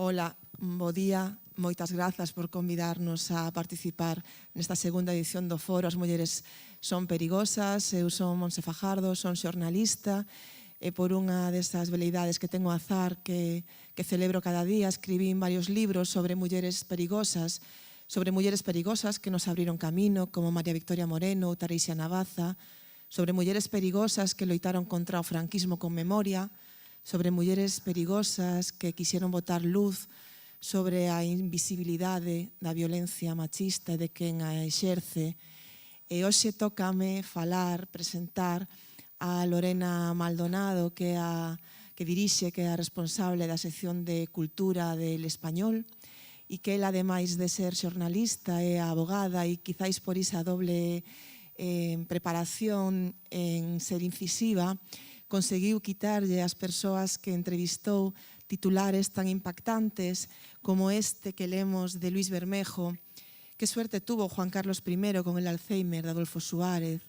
Ola, bo día, moitas grazas por convidarnos a participar nesta segunda edición do Foro As Mulleres son perigosas. Eu son Montse Fajardo, son xornalista e por unha desas veleidades que tengo azar que celebro cada día, escribín varios libros sobre mulleres perigosas que nos abriron camino, como María Victoria Moreno ou Tareixa Navaza, sobre mulleres perigosas que loitaron contra o franquismo con memoria, sobre mulleres perigosas que quixeron botar luz sobre a invisibilidade da violencia machista e de quen a exerce. E hoxe tócame falar, presentar a Lorena Maldonado, que dirixe, que é a responsable da sección de Cultura del Español, e que ela, ademais de ser xornalista, é abogada e quizáis por esa doble preparación en ser incisiva, conseguiu quitarlle ás persoas que entrevistou titulares tan impactantes como este que lemos de Luis Bermejo. Que suerte tuvo Juan Carlos I con el Alzheimer de Adolfo Suárez.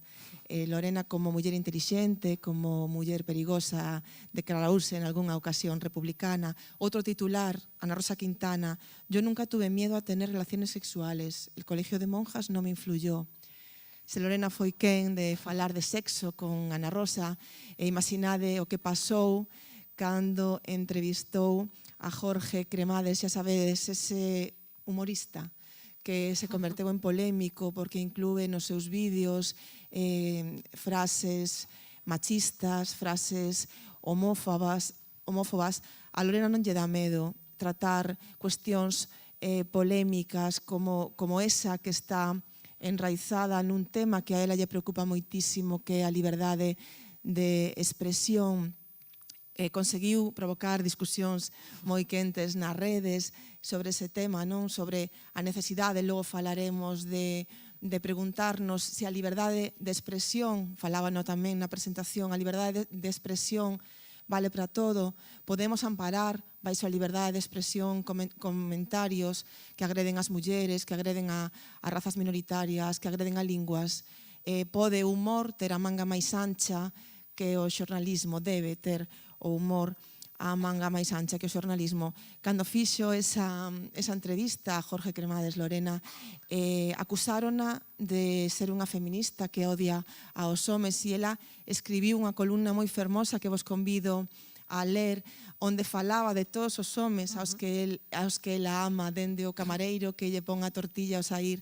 Lorena, como muller intelixente, como muller perigosa, declarouse en algunha ocasión republicana. Outro titular, Ana Rosa Quintana: yo nunca tuve miedo a tener relaciones sexuales. El colegio de monjas no me influyó. Se Lorena foi quen de falar de sexo con Ana Rosa, e imaginade o que pasou cando entrevistou a Jorge Cremades, xa sabedes, ese humorista que se converteu en polémico porque inclúe nos seus vídeos frases machistas, frases homófobas. A Lorena non lle dá medo tratar cuestións polémicas como esa que está enraizada nun tema que a ela lle preocupa moitísimo, que é a liberdade de expresión. Conseguiu provocar discusións moi quentes nas redes sobre ese tema, non? Sobre a necesidade, logo falaremos de preguntarnos se a liberdade de expresión, falábano tamén na presentación, a liberdade de expresión vale para todo. Podemos amparar baixo a liberdade de expresión comentarios que agreden as mulleres, que agreden a razas minoritarias, que agreden a linguas. Pode o humor ter a manga máis ancha que o xornalismo, debe ter o humor a manga máis ancha que o xornalismo. Cando fixo esa entrevista a Jorge Cremades, Lorena, acusárona de ser unha feminista que odia aos homes, e ela escribiu unha columna moi fermosa que vos convido a ler, onde falaba de todos os homes aos que ela ama, dende o camareiro que lle pon a tortilla ao saír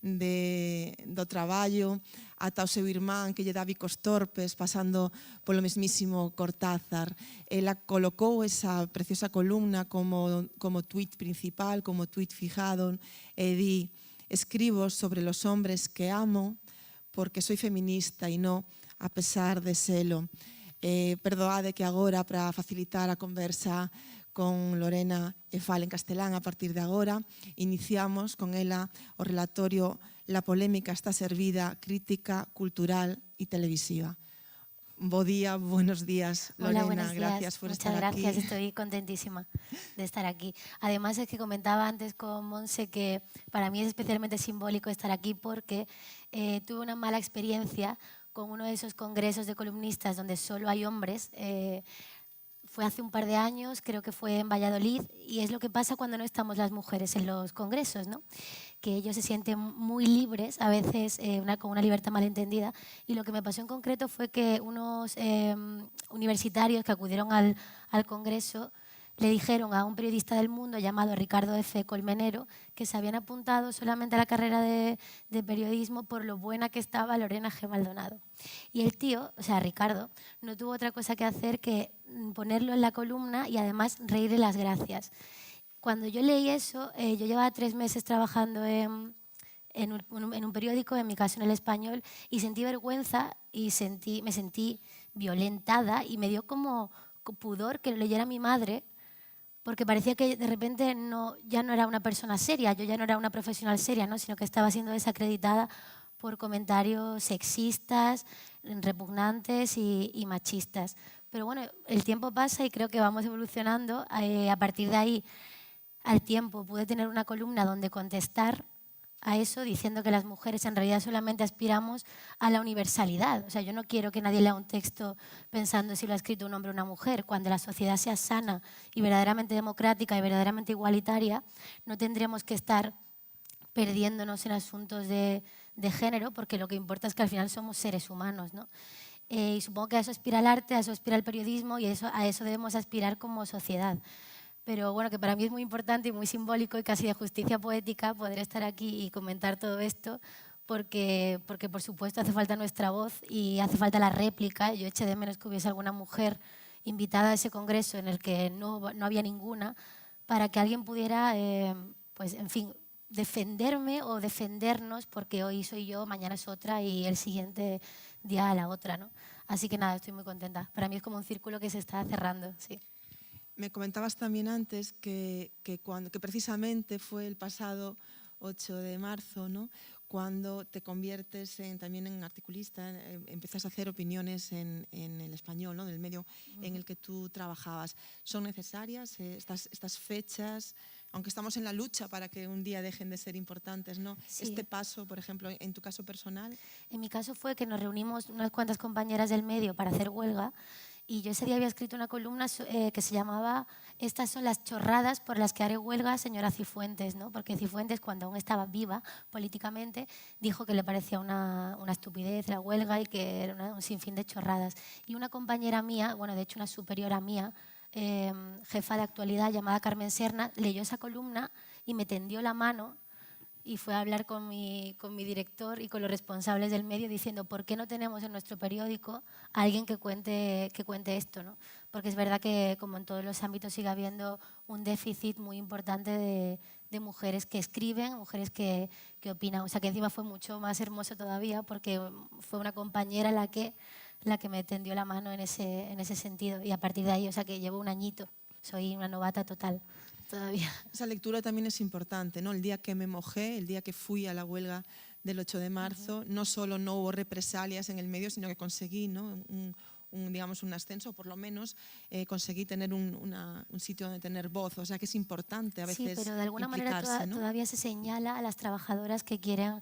do traballo, ata o seu irmán que lle dá bicos torpes, pasando polo mesmísimo Cortázar. Ela colocou esa preciosa columna como tuit principal, como tuit fijado, e di: escribo sobre los hombres que amo porque soy feminista e no a pesar de selo. Perdoade que agora, para facilitar a conversa con Lorena, e fale en castelán a partir de agora, iniciamos con ela o relatorio La polémica está servida, crítica, cultural y televisiva. Bo día, buenos días, Lorena. Hola, buenos días. Gracias por estar aquí. Muchas gracias, estoy contentísima de estar aquí. Además, es que comentaba antes con Monse que para mí es especialmente simbólico estar aquí porque tuve una mala experiencia con uno de esos congresos de columnistas donde solo hay hombres. Fue hace un par de años, creo que fue en Valladolid, y es lo que pasa cuando no estamos las mujeres en los congresos, ¿no? Que ellos se sienten muy libres, a veces con una libertad malentendida, y lo que me pasó en concreto fue que unos universitarios que acudieron al congreso le dijeron a un periodista del Mundo llamado Ricardo F. Colmenero que se habían apuntado solamente a la carrera de periodismo por lo buena que estaba Lorena G. Maldonado. Y el tío, o sea, Ricardo, no tuvo otra cosa que hacer que ponerlo en la columna y además reírle las gracias. Cuando yo leí eso, yo llevaba 3 meses trabajando en un periódico, en mi caso en El Español, y sentí vergüenza y me sentí violentada y me dio como pudor que lo leyera mi madre, porque parecía que de repente ya no era una persona seria, yo ya no era una profesional seria, ¿no? Sino que estaba siendo desacreditada por comentarios sexistas, repugnantes y machistas. Pero bueno, el tiempo pasa y creo que vamos evolucionando. A partir de ahí, al tiempo, pude tener una columna donde contestar a eso diciendo que las mujeres en realidad solamente aspiramos a la universalidad. O sea, yo no quiero que nadie lea un texto pensando si lo ha escrito un hombre o una mujer. Cuando la sociedad sea sana y verdaderamente democrática y verdaderamente igualitaria, no tendremos que estar perdiéndonos en asuntos de género, porque lo que importa es que al final somos seres humanos, ¿no? Y supongo que a eso aspira el arte, a eso aspira el periodismo y a eso debemos aspirar como sociedad. Pero bueno, que para mí es muy importante y muy simbólico y casi de justicia poética poder estar aquí y comentar todo esto, porque por supuesto hace falta nuestra voz y hace falta la réplica. Yo eché de menos que hubiese alguna mujer invitada a ese congreso en el que no había ninguna, para que alguien pudiera, pues en fin, defenderme o defendernos, porque hoy soy yo, mañana es otra y el siguiente día a la otra, ¿no? Así que nada, estoy muy contenta. Para mí es como un círculo que se está cerrando, sí. Me comentabas también antes que precisamente fue el pasado 8 de marzo, ¿no? Cuando te conviertes también en articulista, empiezas a hacer opiniones en el español, ¿no? En el medio en el que tú trabajabas. ¿Son necesarias estas fechas, aunque estamos en la lucha para que un día dejen de ser importantes, ¿no? Sí. Este paso, por ejemplo, en tu caso personal. En mi caso fue que nos reunimos unas cuantas compañeras del medio para hacer huelga. Y yo ese día había escrito una columna que se llamaba "Estas son las chorradas por las que haré huelga, señora Cifuentes", ¿no? Porque Cifuentes, cuando aún estaba viva políticamente, dijo que le parecía una estupidez la huelga y que era un sinfín de chorradas. Y una compañera mía, bueno, de hecho una superiora mía, jefa de actualidad llamada Carmen Serna, leyó esa columna y me tendió la mano y fue a hablar con mi director y con los responsables del medio diciendo ¿por qué no tenemos en nuestro periódico a alguien que cuente esto, ¿no? Porque es verdad que como en todos los ámbitos sigue habiendo un déficit muy importante de mujeres que escriben, mujeres que opinan. O sea que encima fue mucho más hermoso todavía porque fue una compañera la que me tendió la mano en ese sentido y a partir de ahí, o sea que llevo un añito, soy una novata total. Todavía. Esa lectura también es importante, ¿no? El día que me mojé, el día que fui a la huelga del 8 de marzo, no solo no hubo represalias en el medio, sino que conseguí, ¿no? digamos, un ascenso, por lo menos conseguí tener un sitio donde tener voz. O sea que es importante a veces. Sí, pero de alguna manera ¿no? todavía se señala a las trabajadoras que quieren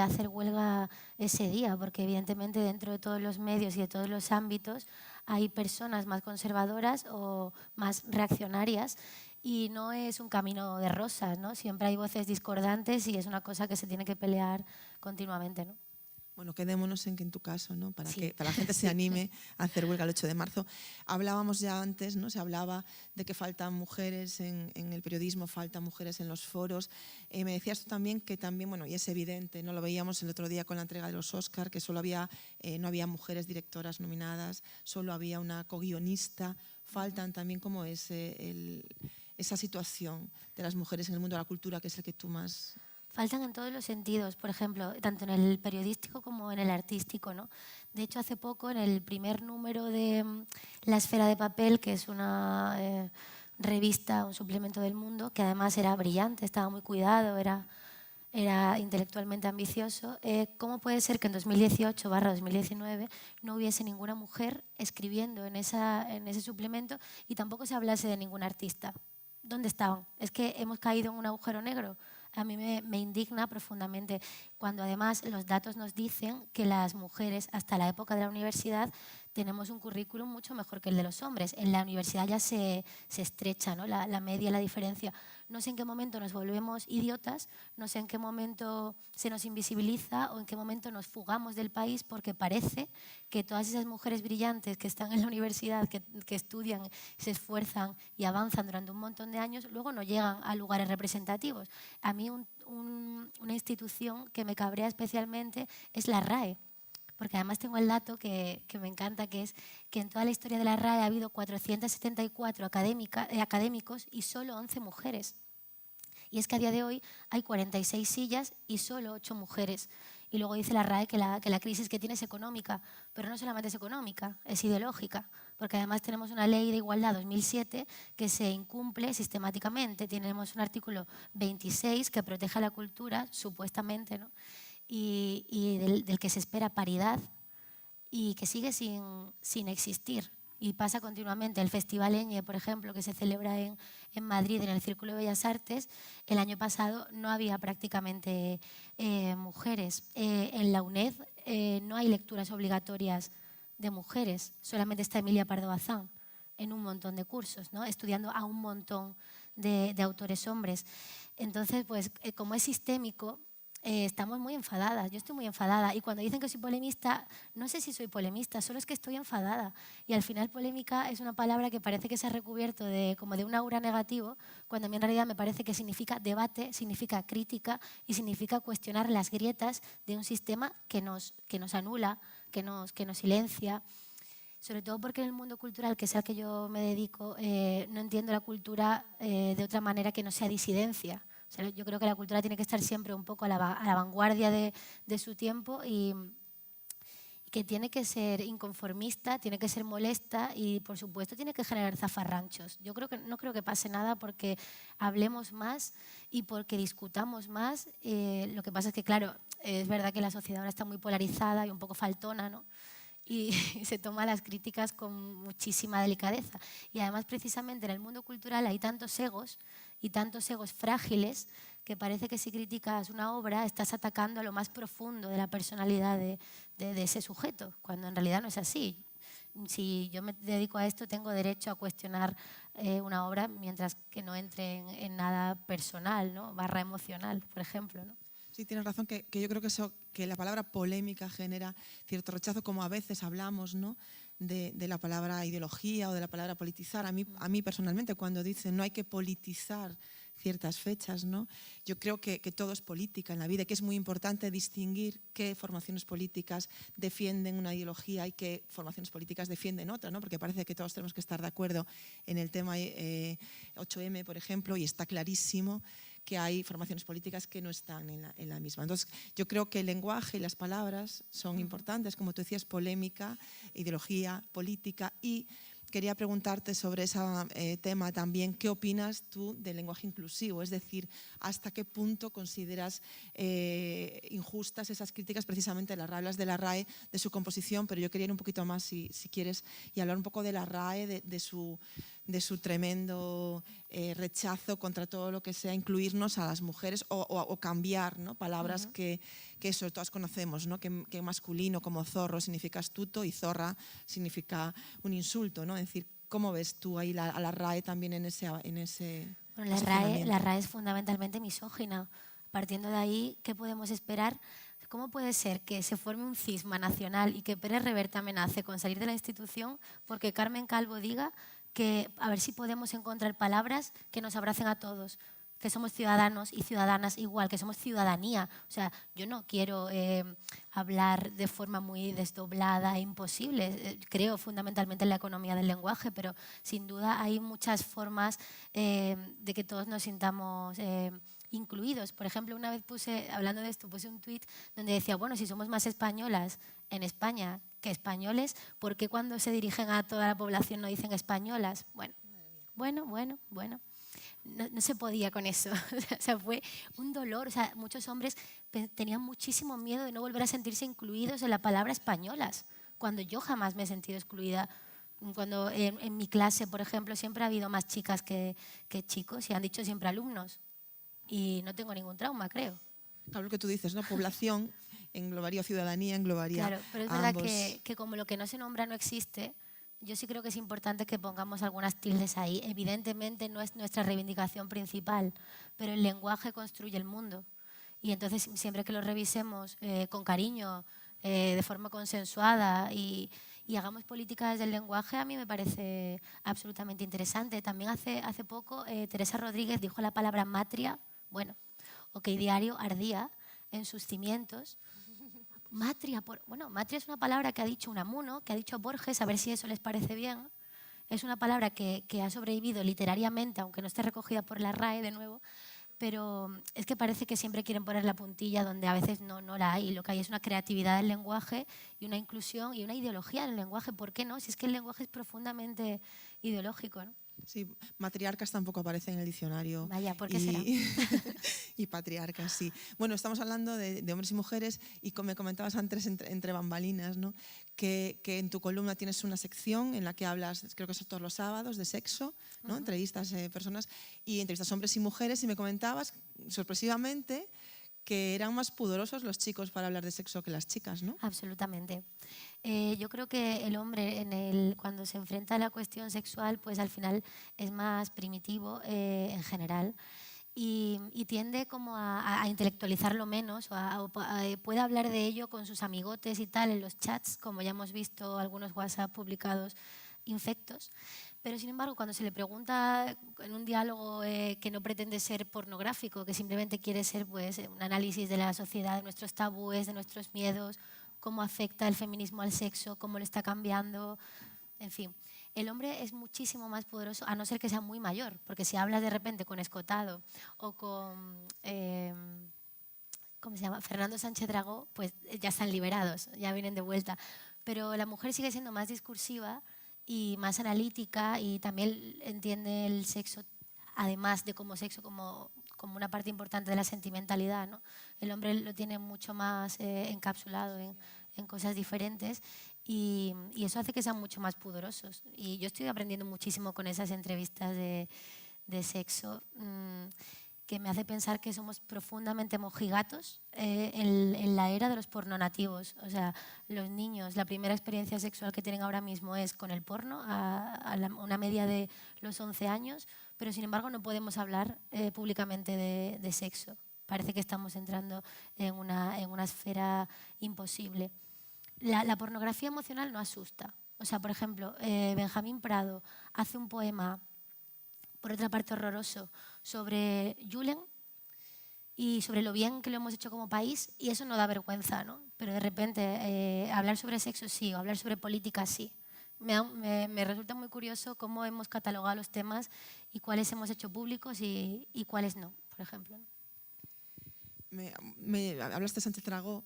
hacer huelga ese día, porque evidentemente dentro de todos los medios y de todos los ámbitos hay personas más conservadoras o más reaccionarias. Y no es un camino de rosas, ¿no? Siempre hay voces discordantes y es una cosa que se tiene que pelear continuamente, ¿no? Bueno, quedémonos en que en tu caso, ¿no? Para sí. que la gente se anime a hacer huelga el 8 de marzo. Hablábamos ya antes, ¿no? Se hablaba de que faltan mujeres en el periodismo, faltan mujeres en los foros. Me decías tú también que también, bueno, y es evidente, ¿no? Lo veíamos el otro día con la entrega de los Oscar, que solo no había mujeres directoras nominadas, solo había una co-guionista. Faltan también como esa situación de las mujeres en el mundo de la cultura, que es el que tú más... Faltan en todos los sentidos, por ejemplo, tanto en el periodístico como en el artístico, ¿no? De hecho, hace poco, en el primer número de La Esfera de Papel, que es una revista, un suplemento del Mundo, que además era brillante, estaba muy cuidado, era intelectualmente ambicioso, ¿cómo puede ser que en 2018/2019 no hubiese ninguna mujer escribiendo en ese suplemento y tampoco se hablase de ningún artista? ¿Dónde estaban? ¿Es que hemos caído en un agujero negro? A mí me indigna profundamente cuando además los datos nos dicen que las mujeres hasta la época de la universidad tenemos un currículum mucho mejor que el de los hombres. En la universidad ya se estrecha, ¿no? la media, la diferencia. No sé en qué momento nos volvemos idiotas, no sé en qué momento se nos invisibiliza o en qué momento nos fugamos del país porque parece que todas esas mujeres brillantes que están en la universidad, que estudian, se esfuerzan y avanzan durante un montón de años, luego no llegan a lugares representativos. A mí una institución que me cabrea especialmente es la RAE. Porque además tengo el dato que me encanta, que es que en toda la historia de la RAE ha habido 474 académicos y solo 11 mujeres. Y es que a día de hoy hay 46 sillas y solo 8 mujeres. Y luego dice la RAE que la crisis que tiene es económica, pero no solamente es económica, es ideológica, porque además tenemos una ley de igualdad 2007 que se incumple sistemáticamente. Tenemos un artículo 26 que protege a la cultura, supuestamente, ¿no? y del que se espera paridad y que sigue sin existir. y pasa continuamente. El Festival Eñe, por ejemplo, que se celebra en Madrid, en el Círculo de Bellas Artes, el año pasado no había prácticamente mujeres. En la UNED no hay lecturas obligatorias de mujeres, solamente está Emilia Pardo Bazán en un montón de cursos, ¿no? Estudiando a un montón de autores hombres. Entonces, pues como es sistémico, estamos muy enfadadas. Yo estoy muy enfadada y cuando dicen que soy polemista, no sé si soy polemista, solo es que estoy enfadada. Y al final polémica es una palabra que parece que se ha recubierto como de un aura negativo, cuando a mí en realidad me parece que significa debate, significa crítica y significa cuestionar las grietas de un sistema que nos anula, que nos silencia. Sobre todo porque en el mundo cultural, que es al que yo me dedico, no entiendo la cultura de otra manera que no sea disidencia. O sea, yo creo que la cultura tiene que estar siempre un poco a la vanguardia de su tiempo y que tiene que ser inconformista, tiene que ser molesta y, por supuesto, tiene que generar zafarranchos. Yo no creo que pase nada porque hablemos más y porque discutamos más. Lo que pasa es que, claro, es verdad que la sociedad ahora está muy polarizada y un poco faltona, ¿no? Y se toma las críticas con muchísima delicadeza. Y además, precisamente en el mundo cultural hay tantos egos y tantos egos frágiles que parece que si criticas una obra estás atacando a lo más profundo de la personalidad de ese sujeto, cuando en realidad no es así. Si yo me dedico a esto, tengo derecho a cuestionar una obra mientras que no entre en nada personal, ¿no? Barra emocional, por ejemplo, ¿no? Sí, tienes razón, que yo creo que la palabra polémica genera cierto rechazo, como a veces hablamos, ¿no? de la palabra ideología o de la palabra politizar. A mí personalmente, cuando dicen no hay que politizar ciertas fechas, ¿no? Yo creo que todo es política en la vida y que es muy importante distinguir qué formaciones políticas defienden una ideología y qué formaciones políticas defienden otra, ¿no? Porque parece que todos tenemos que estar de acuerdo en el tema 8M, por ejemplo, y está clarísimo que hay formaciones políticas que no están en la misma. Entonces, yo creo que el lenguaje y las palabras son importantes, como tú decías, polémica, ideología, política, y quería preguntarte sobre ese tema también, ¿qué opinas tú del lenguaje inclusivo? Es decir, ¿hasta qué punto consideras injustas esas críticas? Precisamente hablas de la RAE, de su composición, pero yo quería ir un poquito más, si quieres, y hablar un poco de la RAE, de su tremendo rechazo contra todo lo que sea incluirnos a las mujeres o cambiar, ¿no? Palabras que eso todas conocemos, ¿no? Que masculino como zorro significa astuto y zorra significa un insulto, ¿no? Es decir, ¿cómo ves tú ahí a la RAE también en ese bueno, la RAE es fundamentalmente misógina. Partiendo de ahí, ¿qué podemos esperar? ¿Cómo puede ser que se forme un cisma nacional y que Pérez Reverte amenace con salir de la institución porque Carmen Calvo diga que a ver si podemos encontrar palabras que nos abracen a todos, que somos ciudadanos y ciudadanas igual, que somos ciudadanía? O sea, yo no quiero hablar de forma muy desdoblada e imposible. Creo fundamentalmente en la economía del lenguaje, pero sin duda hay muchas formas de que todos nos sintamos incluidos. Por ejemplo, una vez hablando de esto, puse un tuit donde decía, bueno, si somos más españolas en España que españoles, ¿por qué cuando se dirigen a toda la población no dicen españolas? Bueno. No se podía con eso. O sea, fue un dolor. O sea, muchos hombres tenían muchísimo miedo de no volver a sentirse incluidos en la palabra españolas, cuando yo jamás me he sentido excluida. Cuando en mi clase, por ejemplo, siempre ha habido más chicas que chicos y han dicho siempre alumnos. Y no tengo ningún trauma, creo. Claro, lo que tú dices, ¿no? Población englobaría ciudadanía, englobaría claro, pero es verdad que como lo que no se nombra no existe, yo sí creo que es importante que pongamos algunas tildes ahí. Evidentemente no es nuestra reivindicación principal, pero el lenguaje construye el mundo. Y entonces siempre que lo revisemos con cariño, de forma consensuada y hagamos políticas del lenguaje, a mí me parece absolutamente interesante. También hace poco Teresa Rodríguez dijo la palabra matria, bueno, OK Diario ardía en sus cimientos. Matria, matria es una palabra que ha dicho Unamuno, que ha dicho Borges, a ver si eso les parece bien. Es una palabra que ha sobrevivido literariamente, aunque no esté recogida por la RAE de nuevo, pero es que parece que siempre quieren poner la puntilla donde a veces no la hay. Lo que hay es una creatividad del lenguaje y una inclusión y una ideología del lenguaje. ¿Por qué no? Si es que el lenguaje es profundamente ideológico, ¿no? Sí, matriarcas tampoco aparecen en el diccionario. Vaya, ¿por qué será? Y patriarcas, sí. Bueno, estamos hablando de hombres y mujeres y como me comentabas antes entre bambalinas, ¿no? que en tu columna tienes una sección en la que hablas, creo que son todos los sábados, de sexo, ¿no? Entrevistas personas y entrevistas hombres y mujeres, y me comentabas sorpresivamente que eran más pudorosos los chicos para hablar de sexo que las chicas, ¿no? Absolutamente. Yo creo que el hombre cuando se enfrenta a la cuestión sexual, pues al final es más primitivo en general. Y tiende como a intelectualizarlo menos puede hablar de ello con sus amigotes y tal en los chats, como ya hemos visto algunos WhatsApp publicados infectos. Pero sin embargo, cuando se le pregunta en un diálogo que no pretende ser pornográfico, que simplemente quiere ser pues, un análisis de la sociedad, de nuestros tabúes, de nuestros miedos, cómo afecta el feminismo al sexo, cómo lo está cambiando, en fin. El hombre es muchísimo más poderoso, a no ser que sea muy mayor, porque si hablas de repente con Escotado o con ¿cómo se llama? Fernando Sánchez Dragó, pues ya están liberados, ya vienen de vuelta. Pero la mujer sigue siendo más discursiva y más analítica y también entiende el sexo, además de como sexo, como una parte importante de la sentimentalidad, ¿no? El hombre lo tiene mucho más encapsulado en cosas diferentes y eso hace que sean mucho más pudorosos. Y yo estoy aprendiendo muchísimo con esas entrevistas de sexo, que me hace pensar que somos profundamente mojigatos en la era de los pornonativos. O sea, los niños, la primera experiencia sexual que tienen ahora mismo es con el porno, una media de los 11 años, pero sin embargo no podemos hablar públicamente de sexo. Parece que estamos entrando en una esfera imposible. La pornografía emocional no asusta. O sea, por ejemplo, Benjamín Prado hace un poema, por otra parte horroroso, sobre Julen y sobre lo bien que lo hemos hecho como país, y eso no da vergüenza, ¿no? Pero de repente hablar sobre sexo sí, o hablar sobre política sí. Me resulta muy curioso cómo hemos catalogado los temas y cuáles hemos hecho públicos y cuáles no, por ejemplo, ¿no? Hablaste de Sánchez Dragó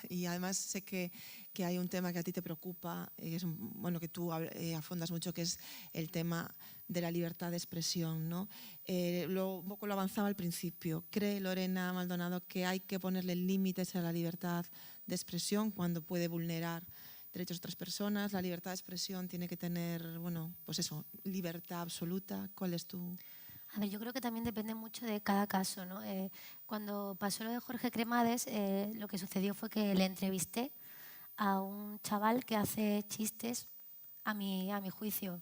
y además sé que hay un tema que a ti te preocupa, bueno, que tú afondas mucho, que es el tema de la libertad de expresión, ¿no? Un poco lo avanzaba al principio. ¿Cree Lorena Maldonado que hay que ponerle límites a la libertad de expresión cuando puede vulnerar derechos de otras personas? ¿La libertad de expresión tiene que tener, bueno, pues eso, libertad absoluta? ¿Cuál es tu...? A ver, yo creo que también depende mucho de cada caso, ¿no? Cuando pasó lo de Jorge Cremades, lo que sucedió fue que le entrevisté a un chaval que hace chistes, a mi juicio,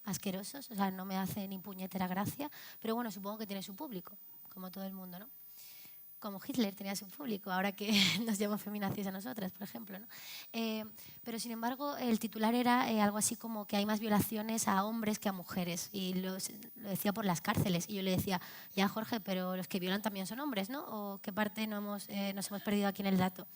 asquerosos, o sea, no me hace ni puñetera gracia, pero bueno, supongo que tiene su público, como todo el mundo, ¿no? Como Hitler tenía su público, ahora que nos llaman feminazis a nosotras, por ejemplo, ¿no? Pero sin embargo, el titular era algo así como que hay más violaciones a hombres que a mujeres, y lo decía por las cárceles, y yo le decía, ya Jorge, pero los que violan también son hombres, ¿no? ¿O qué parte nos hemos perdido aquí en el dato?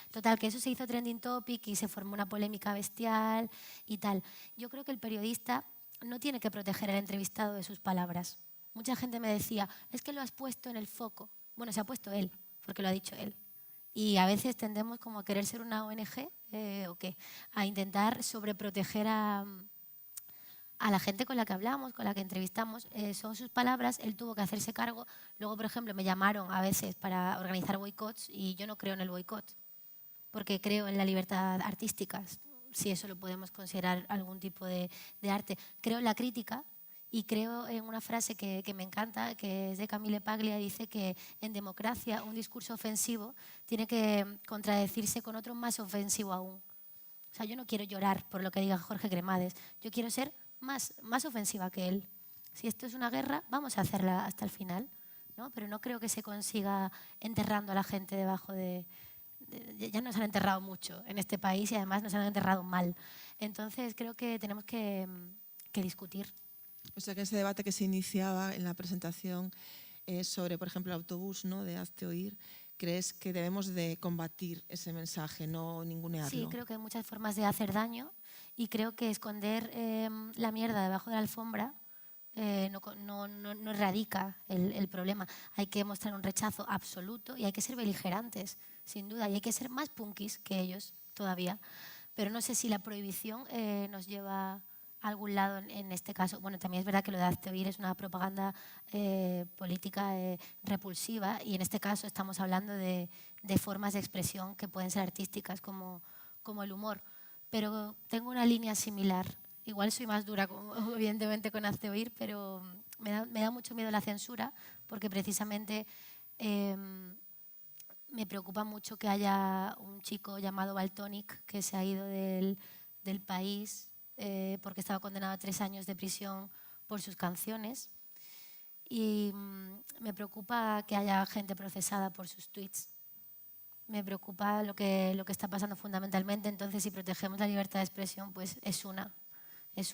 Total, que eso se hizo trending topic y se formó una polémica bestial y tal. Yo creo que el periodista no tiene que proteger al entrevistado de sus palabras. Mucha gente me decía, es que lo has puesto en el foco. Bueno, se ha puesto él, porque lo ha dicho él. Y a veces tendemos como a querer ser una ONG o qué, a intentar sobreproteger a la gente con la que hablamos, con la que entrevistamos. Son sus palabras, él tuvo que hacerse cargo. Luego, por ejemplo, me llamaron a veces para organizar boicots y yo no creo en el boicot, porque creo en la libertad artística, si eso lo podemos considerar algún tipo de arte. Creo en la crítica. Y creo en una frase que me encanta, que es de Camille Paglia, dice que en democracia un discurso ofensivo tiene que contradecirse con otro más ofensivo aún. O sea, yo no quiero llorar por lo que diga Jorge Cremades, yo quiero ser más ofensiva que él. Si esto es una guerra, vamos a hacerla hasta el final, ¿no? Pero no creo que se consiga enterrando a la gente debajo de... Ya nos han enterrado mucho en este país y además nos han enterrado mal. Entonces creo que tenemos que discutir. O sea, que ese debate que se iniciaba en la presentación sobre, por ejemplo, el autobús, ¿no?, de Hazte Oír, ¿crees que debemos de combatir ese mensaje, no ningunearlo? Sí, creo que hay muchas formas de hacer daño y creo que esconder la mierda debajo de la alfombra no erradica el problema. Hay que mostrar un rechazo absoluto y hay que ser beligerantes, sin duda, y hay que ser más punkis que ellos todavía. Pero no sé si la prohibición nos lleva a algún lado en este caso. Bueno, también es verdad que lo de Hazte Oír es una propaganda política repulsiva y en este caso estamos hablando de formas de expresión que pueden ser artísticas como el humor. pero tengo una línea similar. Igual soy más dura, evidentemente, con Hazte Oír, pero me da mucho miedo la censura, porque precisamente me preocupa mucho que haya un chico llamado Valtonyc que se ha ido del país porque estaba condenado a 3 años de prisión por sus canciones. Y me preocupa que haya gente procesada por sus tweets. Me preocupa lo que está pasando fundamentalmente. Entonces, si protegemos la libertad de expresión, pues es una,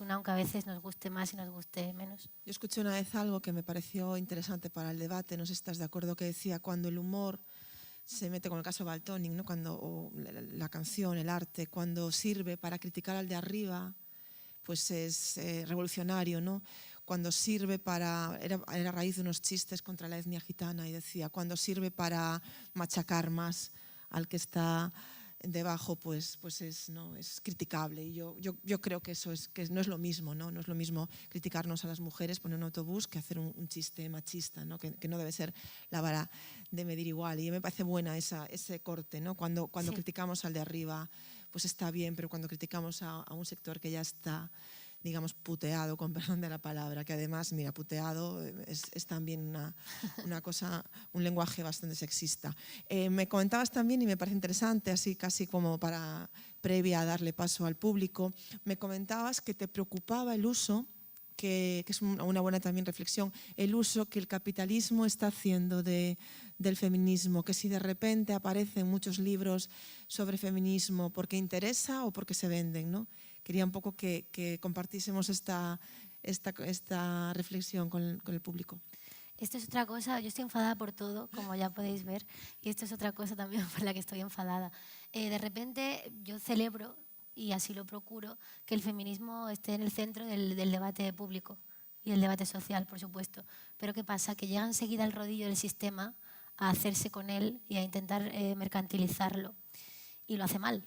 aunque a veces nos guste más y nos guste menos. Yo escuché una vez algo que me pareció interesante para el debate, no sé si estás de acuerdo, que decía cuando el humor se mete, con el caso de Valtonyc, ¿no? Cuando la canción, el arte, cuando sirve para criticar al de arriba, pues es revolucionario, ¿no? Cuando sirve para, era a raíz de unos chistes contra la etnia gitana, y decía, cuando sirve para machacar más al que está debajo, pues es, ¿no? Es criticable. Y yo creo que eso es, que no es lo mismo, ¿no? No es lo mismo criticarnos a las mujeres, poner un autobús, que hacer un chiste machista, ¿no? Que no debe ser la vara de medir igual. Y me parece buena ese corte, ¿no? Cuando sí, criticamos al de arriba, pues está bien, pero cuando criticamos a un sector que ya está, digamos, puteado, con perdón de la palabra, que además, mira, puteado es también una cosa, un lenguaje bastante sexista. Me comentabas también, y me parece interesante, así casi como para previa a darle paso al público, me comentabas que te preocupaba el uso, que es una buena también reflexión, el uso que el capitalismo está haciendo del feminismo, que si de repente aparecen muchos libros sobre feminismo porque interesa o porque se venden, ¿no? Quería un poco que compartiésemos esta reflexión con el público. Esto es otra cosa, yo estoy enfadada por todo, como ya podéis ver, y esto es otra cosa también por la que estoy enfadada. De repente yo celebro, y así lo procuro, que el feminismo esté en el centro del debate público y del debate social, por supuesto. Pero ¿qué pasa? Que llega enseguida el rodillo del sistema a hacerse con él y a intentar mercantilizarlo, y lo hace mal,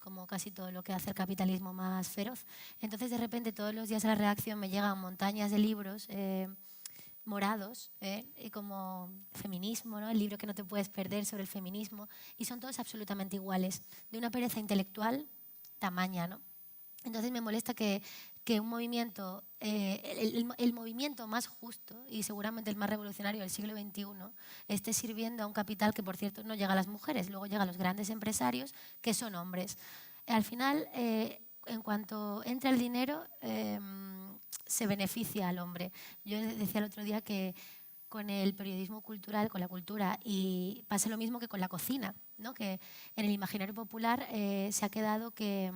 como casi todo lo que hace el capitalismo más feroz. Entonces, de repente, todos los días a la redacción me llegan montañas de libros morados, como feminismo, ¿no? El libro que no te puedes perder sobre el feminismo, y son todos absolutamente iguales, de una pereza intelectual tamaña, ¿no? Entonces me molesta que un movimiento, el movimiento más justo y seguramente el más revolucionario del siglo XXI, esté sirviendo a un capital que, por cierto, no llega a las mujeres, luego llega a los grandes empresarios, que son hombres. Al final, en cuanto entra el dinero, se beneficia al hombre. Yo decía el otro día que con el periodismo cultural, con la cultura, y pasa lo mismo que con la cocina, ¿no? Que en el imaginario popular se ha quedado que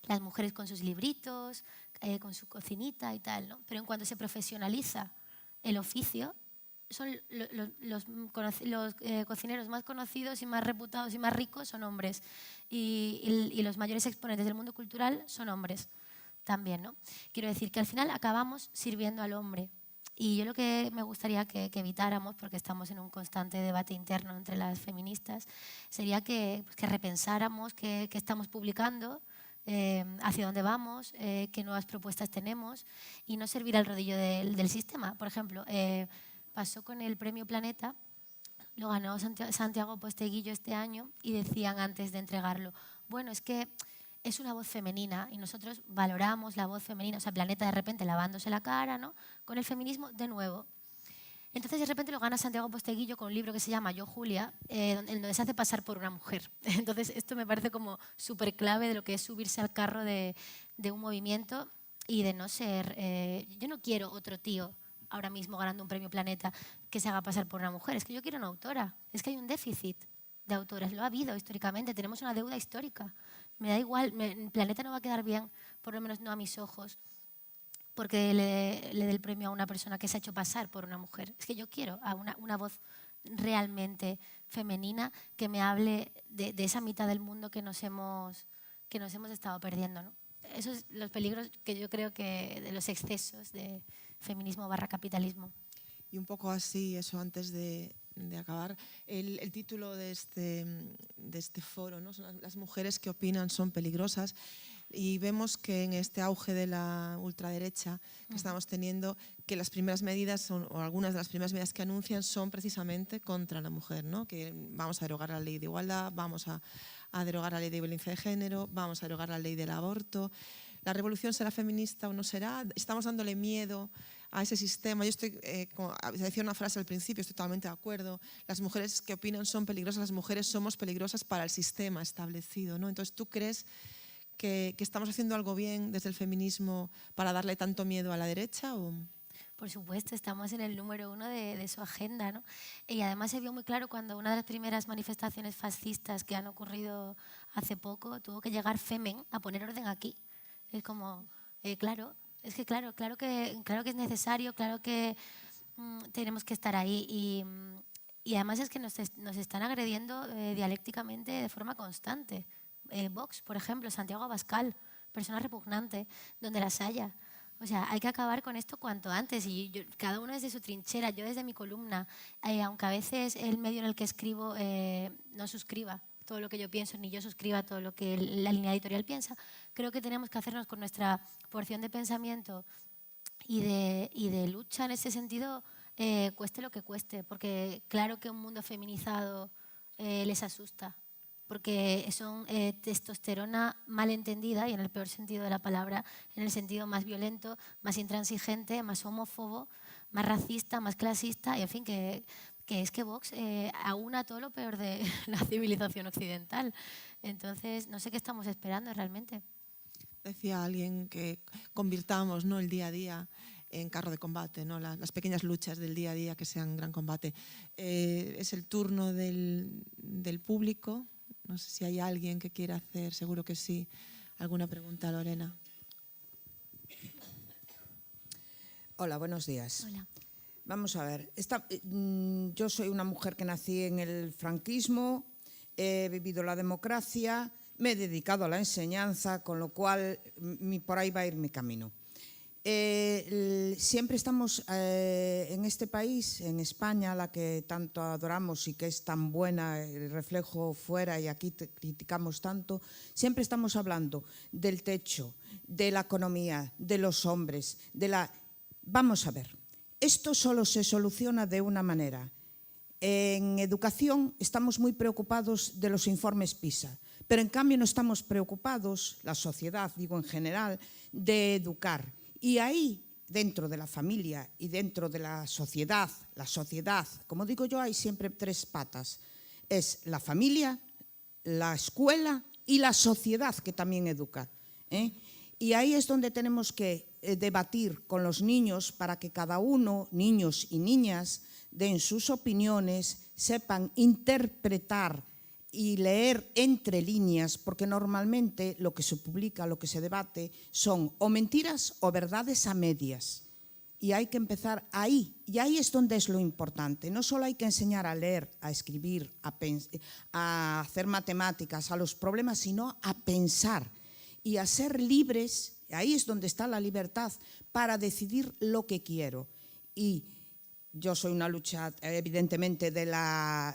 las mujeres con sus libritos, con su cocinita y tal, ¿no? Pero en cuanto se profesionaliza el oficio, son los cocineros más conocidos y más reputados y más ricos son hombres, y los mayores exponentes del mundo cultural son hombres también, ¿no? Quiero decir que al final acabamos sirviendo al hombre. Y yo lo que me gustaría que evitáramos, porque estamos en un constante debate interno entre las feministas, sería que repensáramos qué estamos publicando, hacia dónde vamos, qué nuevas propuestas tenemos, y no servir al rodillo del sistema. Por ejemplo, pasó con el Premio Planeta, lo ganó Santiago Posteguillo este año, y decían antes de entregarlo, bueno, es que es una voz femenina y nosotros valoramos la voz femenina. O sea, Planeta de repente lavándose la cara, ¿no? Con el feminismo de nuevo. Entonces de repente lo gana Santiago Posteguillo con un libro que se llama Yo Julia, en donde se hace pasar por una mujer. Entonces esto me parece como súper clave de lo que es subirse al carro de un movimiento y de no ser... yo no quiero otro tío ahora mismo ganando un premio Planeta que se haga pasar por una mujer. Es que yo quiero una autora. Es que hay un déficit de autoras. Lo ha habido históricamente. Tenemos una deuda histórica. Me da igual. Planeta no va a quedar bien, por lo menos no a mis ojos, porque le dé el premio a una persona que se ha hecho pasar por una mujer. Es que yo quiero a una voz realmente femenina que me hable de esa mitad del mundo que nos hemos estado perdiendo, ¿no? Esos son los peligros que yo creo que de los excesos de feminismo / capitalismo. Y un poco así, eso antes de acabar, el título de este foro, ¿no? Son las mujeres que opinan son peligrosas. Y vemos que en este auge de la ultraderecha que estamos teniendo, que las primeras medidas o algunas de las primeras medidas que anuncian son precisamente contra la mujer, ¿no? Que vamos a derogar la ley de igualdad, vamos a derogar la ley de violencia de género, vamos a derogar la ley del aborto. ¿La revolución será feminista o no será? Estamos dándole miedo a ese sistema. Yo estoy, decía una frase al principio, estoy totalmente de acuerdo. Las mujeres que opinan son peligrosas, las mujeres somos peligrosas para el sistema establecido, ¿no? Entonces, ¿tú crees que estamos haciendo algo bien desde el feminismo para darle tanto miedo a la derecha? ¿O? Por supuesto, estamos en el número 1 de su agenda, ¿no? Y además se vio muy claro cuando una de las primeras manifestaciones fascistas que han ocurrido hace poco tuvo que llegar Femen a poner orden aquí. Es como, claro, es que claro que es necesario, claro que tenemos que estar ahí y además es que nos están agrediendo dialécticamente de forma constante. Vox, por ejemplo, Santiago Abascal, persona repugnante, donde las haya. O sea, hay que acabar con esto cuanto antes y cada uno desde su trinchera, yo desde mi columna, aunque a veces el medio en el que escribo no suscriba todo lo que yo pienso, ni yo suscriba todo lo que la línea editorial piensa, creo que tenemos que hacernos con nuestra porción de pensamiento y de lucha en ese sentido, cueste lo que cueste, porque claro que un mundo feminizado les asusta, porque son testosterona mal entendida y en el peor sentido de la palabra, en el sentido más violento, más intransigente, más homófobo, más racista, más clasista, y en fin, que es que Vox aúna todo lo peor de la civilización occidental. Entonces, no sé qué estamos esperando realmente. Decía alguien que convirtamos, ¿no?, el día a día en carro de combate, ¿no? Las pequeñas luchas del día a día que sean gran combate. Es el turno del público. No sé si hay alguien que quiera hacer, seguro que sí, alguna pregunta a Lorena. Hola, buenos días. Hola. Vamos a ver, yo soy una mujer que nací en el franquismo, he vivido la democracia, me he dedicado a la enseñanza, con lo cual por ahí va a ir mi camino. Siempre estamos en este país, en España, la que tanto adoramos y que es tan buena, el reflejo fuera y aquí criticamos tanto, siempre estamos hablando del techo, de la economía, de los hombres, Vamos a ver, esto solo se soluciona de una manera. En educación estamos muy preocupados de los informes PISA, pero en cambio no estamos preocupados, la sociedad, digo en general, de educar. Y ahí, dentro de la familia y dentro de la sociedad, como digo yo, hay siempre 3 patas. Es la familia, la escuela y la sociedad que también educa. Y ahí es donde tenemos que debatir con los niños para que cada uno, niños y niñas, den sus opiniones, sepan interpretar y leer entre líneas, porque normalmente lo que se publica, lo que se debate, son o mentiras o verdades a medias. Y hay que empezar ahí, y ahí es donde es lo importante. No solo hay que enseñar a leer, a escribir, a hacer matemáticas, a los problemas, sino a pensar y a ser libres. Ahí es donde está la libertad para decidir lo que quiero. Y yo soy una lucha, evidentemente,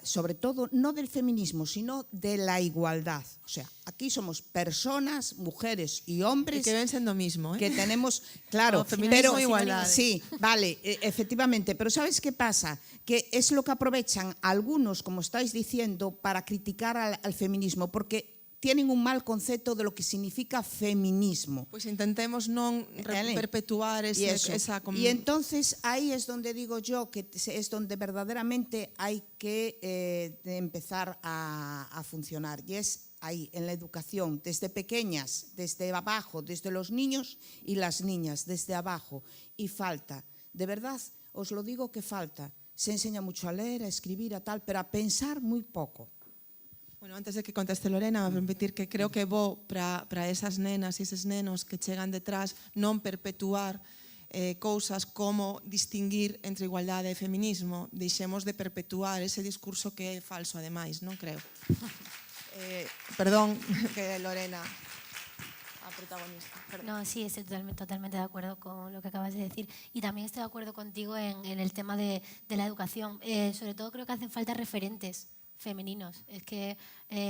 sobre todo, no del feminismo, sino de la igualdad. O sea, aquí somos personas, mujeres y hombres. Y que ven siendo mismo, ¿eh? Que tenemos, claro, no, feminismo, pero igualdad. Sí, vale, efectivamente. Pero ¿sabes qué pasa? Que es lo que aprovechan algunos, como estáis diciendo, para criticar al feminismo, porque tienen un mal concepto de lo que significa feminismo. Pues intentemos no perpetuar esa... Y entonces ahí es donde digo yo que es donde verdaderamente hay que empezar a funcionar. Y es ahí, en la educación, desde pequeñas, desde abajo, desde los niños y las niñas, desde abajo. Y falta, de verdad, os lo digo que falta. Se enseña mucho a leer, a escribir, a tal, pero a pensar muy poco. Bueno, antes de que conteste Lorena, vou permitir que creo que vou para esas nenas e eses nenos que chegan detrás non perpetuar cousas como distinguir entre igualdade e feminismo. Deixemos de perpetuar ese discurso que é falso, ademais, non creo. Perdón, que Lorena, a protagonista. Perdón. No, sí, estoy totalmente de acuerdo con lo que acabas de decir. Y también estoy de acuerdo contigo en el tema de la educación. Sobre todo creo que hacen falta referentes femeninos. Es que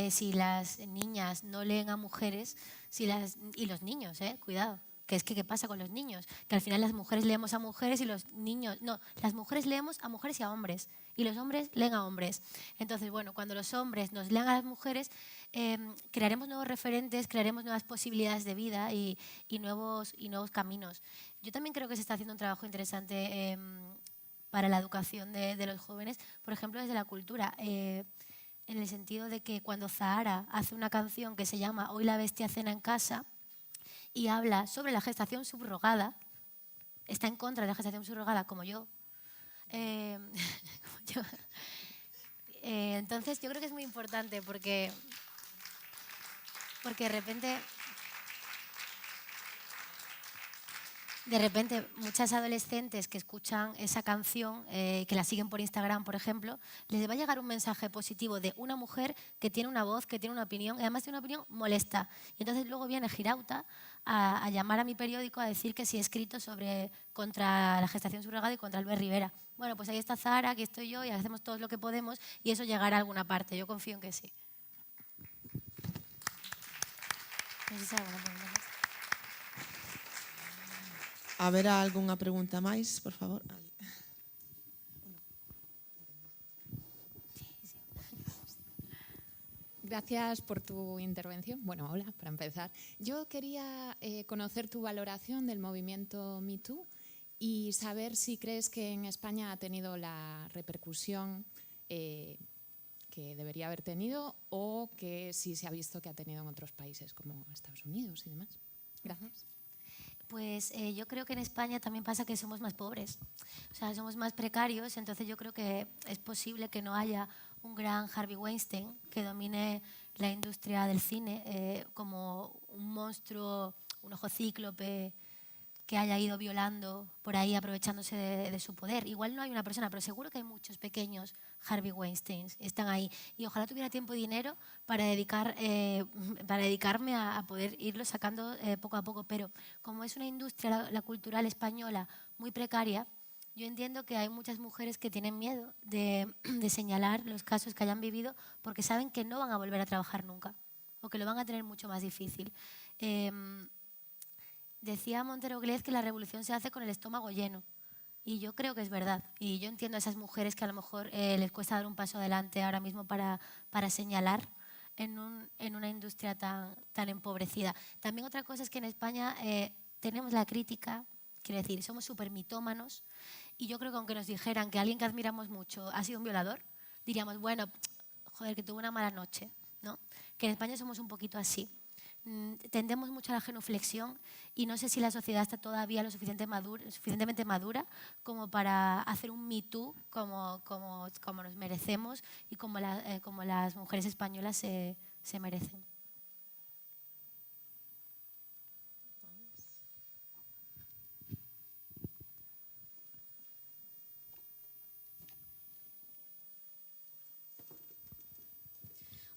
si las niñas no leen a mujeres, Y los niños, cuidado. Que es que, ¿qué pasa con los niños? Que al final las mujeres leemos a mujeres y los niños... No, las mujeres leemos a mujeres y a hombres. Y los hombres leen a hombres. Entonces, bueno, cuando los hombres nos lean a las mujeres, crearemos nuevos referentes, crearemos nuevas posibilidades de vida y nuevos caminos. Yo también creo que se está haciendo un trabajo interesante para la educación de los jóvenes, por ejemplo, desde la cultura. En el sentido de que cuando Zahara hace una canción que se llama Hoy la bestia cena en casa, y habla sobre la gestación subrogada, está en contra de la gestación subrogada como yo. Entonces yo creo que es muy importante porque de repente muchas adolescentes que escuchan esa canción, que la siguen por Instagram, por ejemplo, les va a llegar un mensaje positivo de una mujer que tiene una voz, que tiene una opinión, y además tiene una opinión molesta. Y entonces luego viene Girauta a llamar a mi periódico a decir que sí he escrito contra la gestación subrogada y contra Albert Rivera. Bueno, pues ahí está Zahara, aquí estoy yo, y hacemos todo lo que podemos y eso llegará a alguna parte. Yo confío en que sí. No sé si hay alguna pregunta más. Haberá algunha pregunta máis, por favor? Gracias por tu intervención. Bueno, hola, para empezar. Yo quería conocer tu valoración del movimiento Me Too y saber si crees que en España ha tenido la repercusión que debería haber tenido o que sí se ha visto que ha tenido en otros países como Estados Unidos y demás. Gracias. Pues yo creo que en España también pasa que somos más pobres, o sea, somos más precarios, entonces yo creo que es posible que no haya un gran Harvey Weinstein que domine la industria del cine como un monstruo, un ojo cíclope que haya ido violando por ahí aprovechándose de su poder. Igual no hay una persona, pero seguro que hay muchos pequeños Harvey Weinsteins, están ahí. Y ojalá tuviera tiempo y dinero para dedicarme a poder irlo sacando poco a poco. Pero como es una industria, la cultural española, muy precaria, yo entiendo que hay muchas mujeres que tienen miedo de señalar los casos que hayan vivido porque saben que no van a volver a trabajar nunca o que lo van a tener mucho más difícil. Decía Montero Glez que la revolución se hace con el estómago lleno. Y yo creo que es verdad. Y yo entiendo a esas mujeres que a lo mejor les cuesta dar un paso adelante ahora mismo para señalar en una industria tan empobrecida. También otra cosa es que en España tenemos la crítica, quiero decir, somos súper mitómanos. Y yo creo que aunque nos dijeran que alguien que admiramos mucho ha sido un violador, diríamos, bueno, joder, que tuvo una mala noche, ¿no? Que en España somos un poquito así. Tendemos mucho a la genuflexión y no sé si la sociedad está todavía lo suficientemente madura como para hacer un Me Too como nos merecemos y como las mujeres españolas se merecen.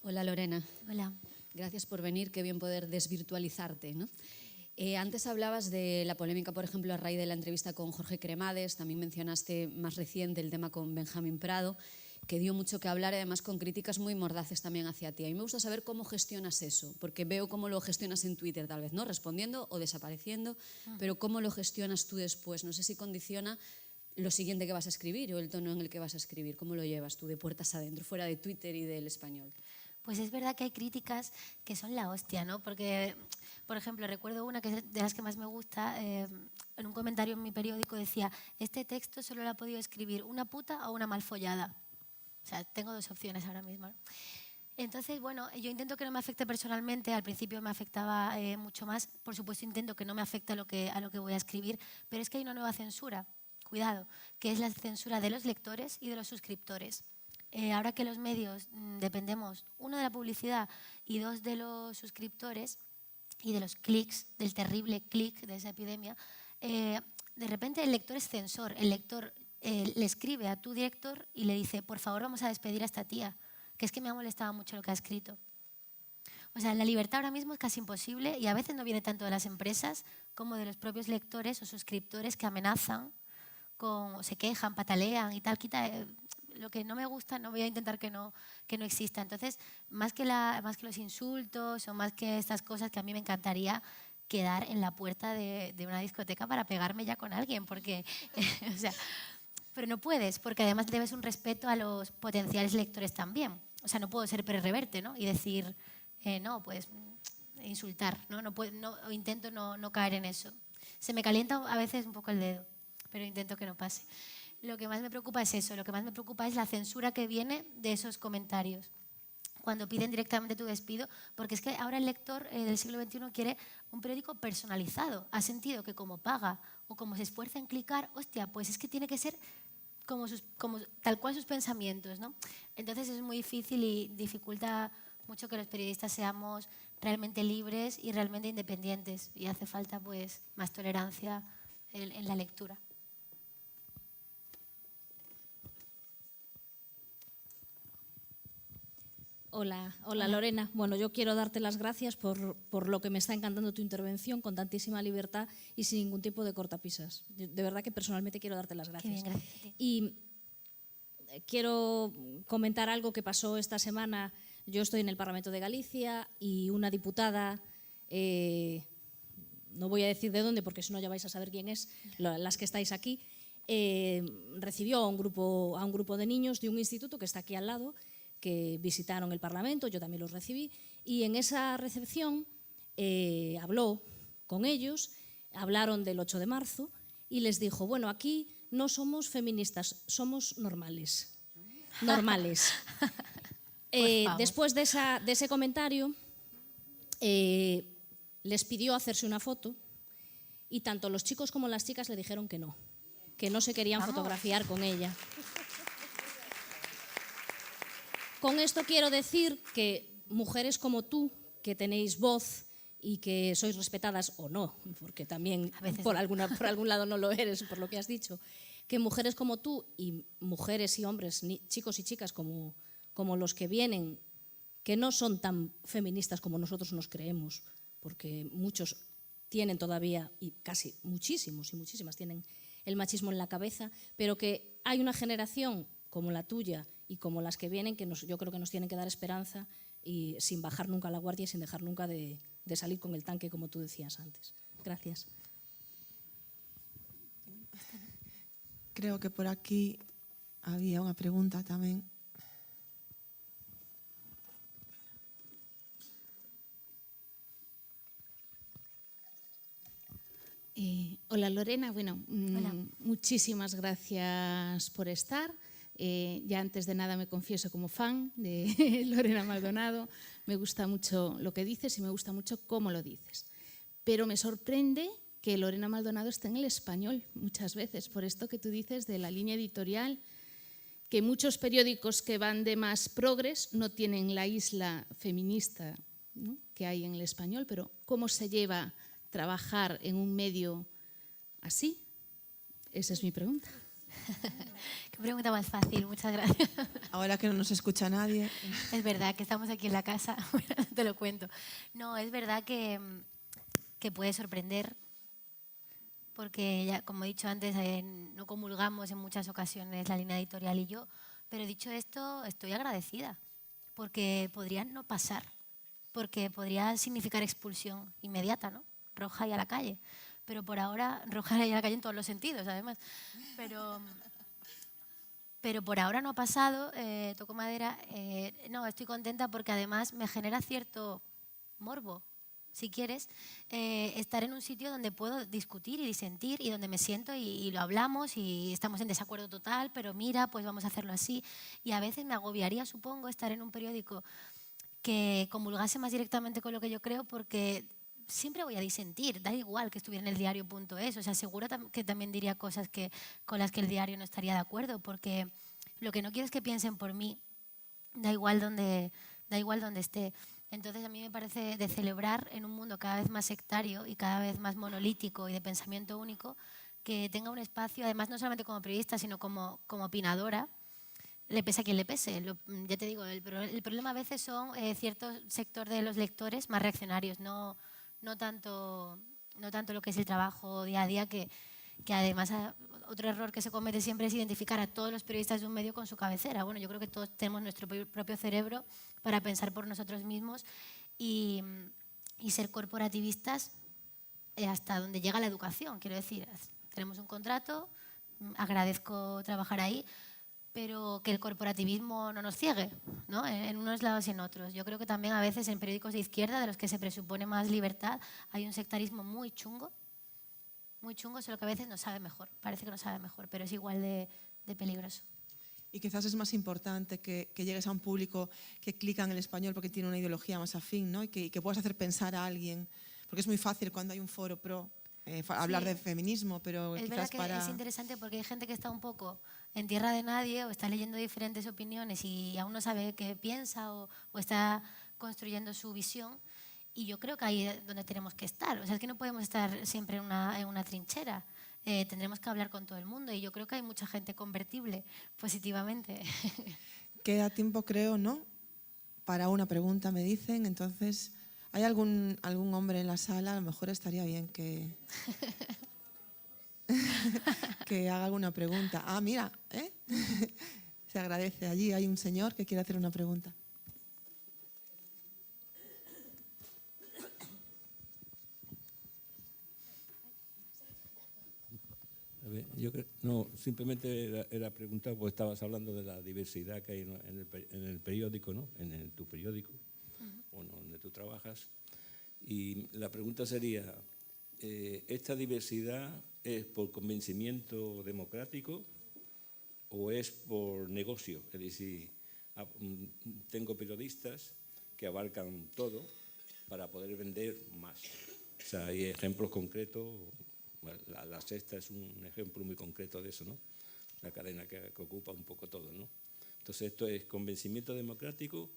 Hola Lorena. Hola. Gracias por venir, qué bien poder desvirtualizarte, ¿no? Antes hablabas de la polémica, por ejemplo, a raíz de la entrevista con Jorge Cremades, también mencionaste más reciente el tema con Benjamín Prado, que dio mucho que hablar y además con críticas muy mordaces también hacia ti. A mí me gusta saber cómo gestionas eso, porque veo cómo lo gestionas en Twitter tal vez, ¿no? Respondiendo o desapareciendo, pero cómo lo gestionas tú después. No sé si condiciona lo siguiente que vas a escribir o el tono en el que vas a escribir. ¿Cómo lo llevas tú de puertas adentro, fuera de Twitter y del español? Pues es verdad que hay críticas que son la hostia, ¿no? Porque, por ejemplo, recuerdo una que es de las que más me gusta, en un comentario en mi periódico decía, este texto solo lo ha podido escribir una puta o una malfollada. O sea, tengo dos opciones ahora mismo, ¿no? Entonces, bueno, yo intento que no me afecte personalmente, al principio me afectaba mucho más, por supuesto intento que no me afecte a lo que voy a escribir, pero es que hay una nueva censura, cuidado, que es la censura de los lectores y de los suscriptores. Ahora que los medios dependemos, uno, de la publicidad y dos, de los suscriptores y de los clics, del terrible clic de esa epidemia, de repente el lector es censor, el lector le escribe a tu director y le dice, por favor vamos a despedir a esta tía, que es que me ha molestado mucho lo que ha escrito. O sea, la libertad ahora mismo es casi imposible y a veces no viene tanto de las empresas como de los propios lectores o suscriptores que amenazan, se quejan, patalean y tal, lo que no me gusta no voy a intentar que no exista. Entonces, más que los insultos o más que estas cosas, que a mí me encantaría quedar en la puerta de una discoteca para pegarme ya con alguien, porque, o sea, pero no puedes, porque además debes un respeto a los potenciales lectores también. O sea, no puedo ser Pérez Reverte, ¿no? Y decir, no, pues insultar, ¿no? O intento no caer en eso. Se me calienta a veces un poco el dedo, pero intento que no pase. Lo que más me preocupa es eso, lo que más me preocupa es la censura que viene de esos comentarios, cuando piden directamente tu despido, porque es que ahora el lector del siglo XXI quiere un periódico personalizado. Ha sentido que como paga o como se esfuerza en clicar, hostia, pues es que tiene que ser como tal cual sus pensamientos, ¿no? Entonces es muy difícil y dificulta mucho que los periodistas seamos realmente libres y realmente independientes, y hace falta pues más tolerancia en la lectura. Hola Lorena. Bueno, yo quiero darte las gracias por lo que me está encantando tu intervención, con tantísima libertad y sin ningún tipo de cortapisas. De verdad que personalmente quiero darte las gracias. Qué bien, gracias. Y quiero comentar algo que pasó esta semana. Yo estoy en el Parlamento de Galicia y una diputada, no voy a decir de dónde porque si no ya vais a saber quién es, las que estáis aquí, recibió a un grupo de niños de un instituto que está aquí al lado, que visitaron el Parlamento, yo también los recibí, y en esa recepción habló con ellos, hablaron del 8 de marzo y les dijo, bueno, aquí no somos feministas, somos normales. Normales. Después de ese comentario, les pidió hacerse una foto y tanto los chicos como las chicas le dijeron que no se querían fotografiar con ella. Con esto quiero decir que mujeres como tú, que tenéis voz y que sois respetadas o no, porque también por algún lado no lo eres, por lo que has dicho, que mujeres como tú y mujeres y hombres, chicos y chicas como los que vienen, que no son tan feministas como nosotros nos creemos, porque muchos tienen todavía, y casi muchísimos y muchísimas tienen el machismo en la cabeza, pero que hay una generación como la tuya y como las que vienen, que yo creo que nos tienen que dar esperanza y sin bajar nunca la guardia y sin dejar nunca de salir con el tanque, como tú decías antes. Gracias. Creo que por aquí había unha pregunta tamén. Hola Lorena, bueno, Hola. Muchísimas gracias por estar. Ya antes de nada me confieso como fan de Lorena Maldonado. Me gusta mucho lo que dices y me gusta mucho cómo lo dices. Pero me sorprende que Lorena Maldonado esté en El Español muchas veces, por esto que tú dices de la línea editorial, que muchos periódicos que van de más progres no tienen la isla feminista, ¿no?, que hay en El Español, pero ¿cómo se lleva trabajar en un medio así? Esa es mi pregunta. Qué pregunta más fácil, muchas gracias. Ahora que no nos escucha nadie. Es verdad que estamos aquí en la casa, te lo cuento. No, es verdad que puede sorprender, porque ya, como he dicho antes, no comulgamos en muchas ocasiones la línea editorial y yo, pero dicho esto, estoy agradecida, porque podría no pasar, porque podría significar expulsión inmediata, ¿no? Roja y a la calle. Pero por ahora, roja y a la calle en todos los sentidos, además. Pero por ahora no ha pasado, toco madera. No, estoy contenta porque además me genera cierto morbo, si quieres, estar en un sitio donde puedo discutir y disentir y donde me siento y lo hablamos y estamos en desacuerdo total, pero mira, pues vamos a hacerlo así. Y a veces me agobiaría, supongo, estar en un periódico que comulgase más directamente con lo que yo creo, porque siempre voy a disentir, da igual que estuviera en el diario.es, o sea, seguro que también diría cosas con las que el diario no estaría de acuerdo, porque lo que no quiero es que piensen por mí, da igual donde esté. Entonces a mí me parece de celebrar en un mundo cada vez más sectario y cada vez más monolítico y de pensamiento único, que tenga un espacio, además no solamente como periodista, sino como opinadora, le pese a quien le pese. Ya te digo, el problema a veces son cierto sector de los lectores más reaccionarios, no tanto lo que es el trabajo día a día, que además otro error que se comete siempre es identificar a todos los periodistas de un medio con su cabecera. Bueno, yo creo que todos tenemos nuestro propio cerebro para pensar por nosotros mismos y ser corporativistas hasta donde llega la educación. Quiero decir, tenemos un contrato, agradezco trabajar ahí, pero que el corporativismo no nos ciegue, ¿no? En unos lados y en otros. Yo creo que también a veces en periódicos de izquierda, de los que se presupone más libertad, hay un sectarismo muy chungo, solo que a veces no sabe mejor, parece que no sabe mejor, pero es igual de peligroso. Y quizás es más importante que llegues a un público que clica en el español porque tiene una ideología más afín, ¿no? Y que puedas hacer pensar a alguien, porque es muy fácil cuando hay un foro pro hablar de feminismo, pero es quizás verdad que es interesante porque hay gente que está un poco en tierra de nadie o está leyendo diferentes opiniones y aún no sabe qué piensa o está construyendo su visión. Y yo creo que ahí es donde tenemos que estar. O sea, es que no podemos estar siempre en una trinchera. Tendremos que hablar con todo el mundo y yo creo que hay mucha gente convertible positivamente. Queda tiempo, creo, ¿no? Para una pregunta, me dicen. Entonces, ¿hay algún hombre en la sala? A lo mejor estaría bien que haga alguna pregunta. Ah, mira, se agradece. Allí hay un señor que quiere hacer una pregunta. Yo no, simplemente era preguntar, pues estabas hablando de la diversidad que hay en el periódico, ¿no? En tu periódico, bueno, donde tú trabajas. Y la pregunta sería, ¿esta diversidad es por convencimiento democrático o es por negocio? Es decir, tengo periodistas que abarcan todo para poder vender más. O sea, hay ejemplos concretos. La Sexta es un ejemplo muy concreto de eso, ¿no? La cadena que ocupa un poco todo, ¿no? Entonces, ¿esto es convencimiento democrático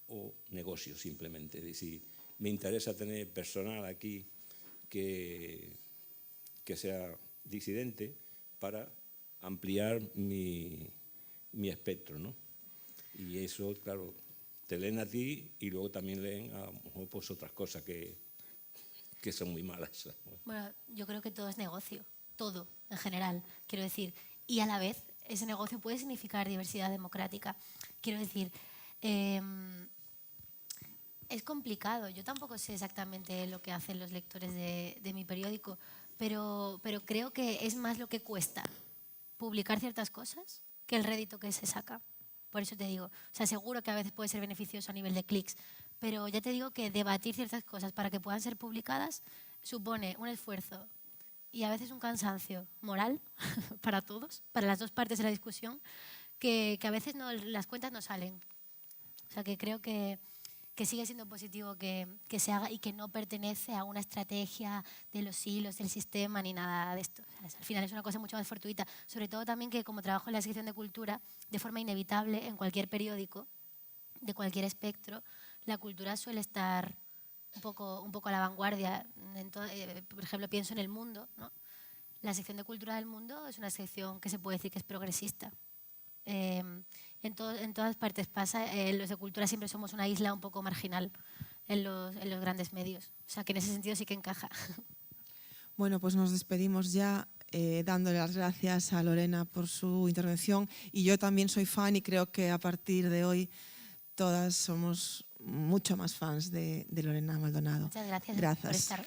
o negocio simplemente? Es decir, me interesa tener personal aquí que sea disidente para ampliar mi espectro, ¿no? Y eso, claro, te leen a ti y luego también leen a lo mejor pues otras cosas que son muy malas. Bueno, yo creo que todo es negocio, todo en general, quiero decir. Y a la vez, ese negocio puede significar diversidad democrática. Quiero decir, es complicado. Yo tampoco sé exactamente lo que hacen los lectores de mi periódico, pero creo que es más lo que cuesta publicar ciertas cosas que el rédito que se saca. Por eso te digo, o sea, seguro que a veces puede ser beneficioso a nivel de clics, pero ya te digo que debatir ciertas cosas para que puedan ser publicadas supone un esfuerzo y a veces un cansancio moral para todos, para las dos partes de la discusión, que a veces las cuentas no salen. O sea, que creo que sigue siendo positivo que se haga y que no pertenece a una estrategia de los hilos del sistema ni nada de esto. O sea, al final es una cosa mucho más fortuita. Sobre todo también que como trabajo en la sección de cultura, de forma inevitable en cualquier periódico, de cualquier espectro, la cultura suele estar un poco a la vanguardia. Por ejemplo, pienso en El Mundo, ¿no? La sección de cultura del Mundo es una sección que se puede decir que es progresista. En todas partes pasa. Los de cultura siempre somos una isla un poco marginal en los grandes medios. O sea, que en ese sentido sí que encaja. Bueno, pues nos despedimos ya dándole las gracias a Lorena por su intervención. Y yo también soy fan y creo que a partir de hoy todas somos mucho más fans de Lorena Maldonado. Muchas gracias. Gracias. Por estar.